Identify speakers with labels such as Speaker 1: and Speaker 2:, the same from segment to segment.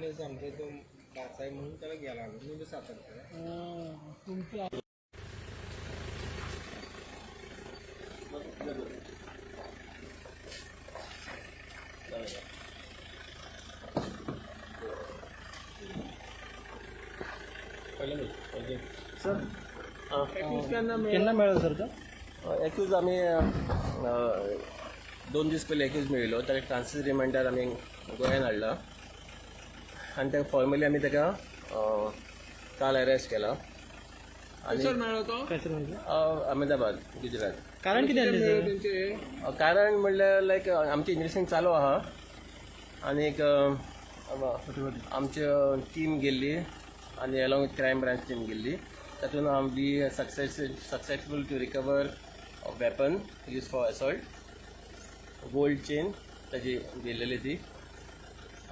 Speaker 1: त्यावेळेस आमचा तो बाचा आहे म्हणून त्याला गेला आम्ही मी सातारचा
Speaker 2: तुमचं
Speaker 1: सर
Speaker 2: केन्ना मेळ्ळो सर तो
Speaker 1: एक्यूज आमी 2 दीस पयलीं एक्यूज मेळिल्लो ताका ट्रांसिट रिमांडार आमी गोंयान हाडला आनी ताका फॉर्मली आमी ताका काल अरेस्ट केला आनी
Speaker 2: खंयसर मेळ्ळो
Speaker 1: अहमदाबाद गुजरात.
Speaker 2: कारण कितें आसलें सर
Speaker 1: कारण म्हणल्यार लायक आमची इन्वेस्टिगेशन चालू आहा आनी आमची टीम गेल्ली आनी along with crime branch team गेल्ली तातूंत आमी successful to recover weapon use for assault gold chain ताजी गेल्लेली ती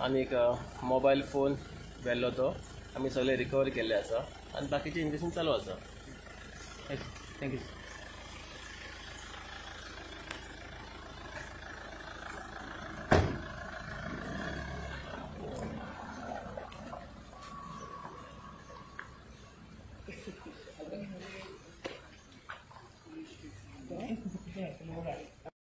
Speaker 1: आनी मोबायल फोन व्हेल्लो तो आमी सगळे रिकवर केल्ले आसा आनी बाकीचे इन्वेस्टिगेशन चालू आसा.
Speaker 2: थँक्यू